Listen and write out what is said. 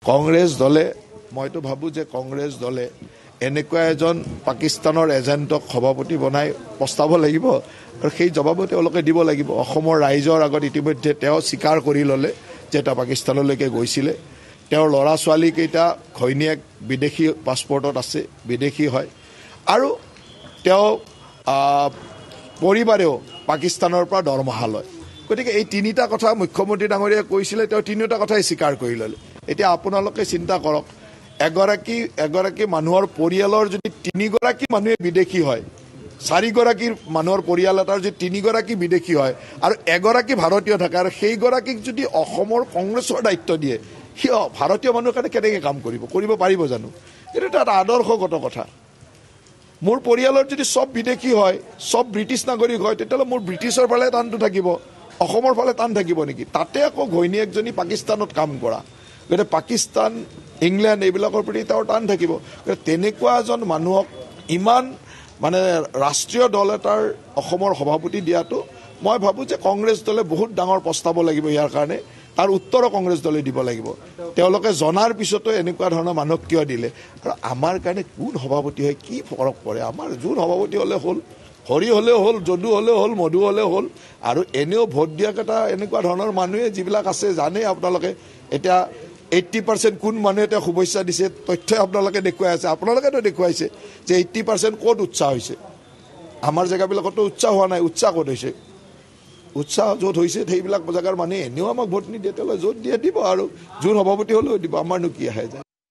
কংগ্ৰেছ দলে মইতো ভাবোঁ যে কংগ্ৰেছ দলে এনেকুৱা এজন পাকিস্তানৰ এজেণ্টক সভাপতি বনাই পস্তাব লাগিব আৰু সেই জবাবো তেওঁলোকে দিব লাগিব। অসমৰ ৰাইজৰ আগত ইতিমধ্যে তেওঁ স্বীকাৰ কৰি ল'লে যে তেওঁ পাকিস্তানলৈকে গৈছিলে। তেওঁৰ ল'ৰা ছোৱালীকেইটা ঘৈণীয়েক বিদেশী পাছপৰ্টত আছে, বিদেশী হয়, আৰু তেওঁ পৰিবাৰেও পাকিস্তানৰ পৰা দৰমহা লয়। গতিকে এই তিনিটা কথা মুখ্যমন্ত্ৰী ডাঙৰীয়াই কৈছিলে, তেওঁ তিনিওটা কথাই স্বীকাৰ কৰি ল'লে। এতিয়া আপোনালোকে চিন্তা কৰক, এগৰাকী মানুহৰ পৰিয়ালৰ যদি 3গৰাকী মানুহে বিদেশী হয়, 4গৰাকী মানুহৰ পৰিয়াল এটাৰ যদি 3গৰাকী বিদেশী হয় আৰু এগৰাকী ভাৰতীয় থাকে, আৰু সেইগৰাকীক যদি অসমৰ কংগ্ৰেছৰ দায়িত্ব দিয়ে, সি ভাৰতীয় মানুহৰ কাৰণে কেনেকৈ কাম কৰিব পাৰিব জানো? এইটো এটা আদৰ্শগত কথা। মোৰ পৰিয়ালৰ যদি চব বিদেশী হয়, চব ব্ৰিটিছ নাগৰিক হয়, তেতিয়াহ'লে মোৰ ব্ৰিটিছৰ ফালে টানটো থাকিব, অসমৰ ফালে টান থাকিব নেকি? তাতে আকৌ ঘৈণীয়েকজনী পাকিস্তানত কাম কৰা, গতিকে পাকিস্তান, ইংলেণ্ড এইবিলাকৰ প্ৰতি তেওঁৰ টান থাকিব। তেনেকুৱা এজন মানুহক ইমান ৰাষ্ট্ৰীয় দল এটাৰ অসমৰ সভাপতি দিয়াটো মই ভাবোঁ যে কংগ্ৰেছ দলে বহুত ডাঙৰ পস্তাব লাগিব ইয়াৰ কাৰণে। তাৰ উত্তৰো কংগ্ৰেছ দলে দিব লাগিব। তেওঁলোকে জনাৰ পিছতো এনেকুৱা ধৰণৰ মানুহক কিয় দিলে? আৰু আমাৰ কাৰণে কোন সভাপতি হয় কি ফৰক পৰে? আমাৰ যোন সভাপতি হ'লে হ'ল, হৰি হ'লেও হ'ল, যদু হ'লেও হ'ল, মধু হ'লেও হ'ল। আৰু এনেও ভোট দিয়াকেইটা এনেকুৱা ধৰণৰ মানুহে যিবিলাক আছে জানেই আপোনালোকে। এতিয়া 80% কোন মানুহে তেওঁ শুভেচ্ছা দিছে তথ্যই আপোনালোকে দেখুৱাই আছে, আপোনালোকেতো দেখুৱাইছে যে 80% ক'ত উৎসাহ হৈছে। আমাৰ জেগাবিলাকতো উৎসাহ হোৱা নাই। উৎসাহ ক'ত হৈছে? উৎসাহ য'ত হৈছে সেইবিলাক জেগাৰ মানুহে এনেও আমাক ভোট নিদিয়ে, তেওঁলোকে য'ত দিয়ে দিব, আৰু যোন সভাপতি হ'লেও দিব, আমাৰনো কি আহে যায়।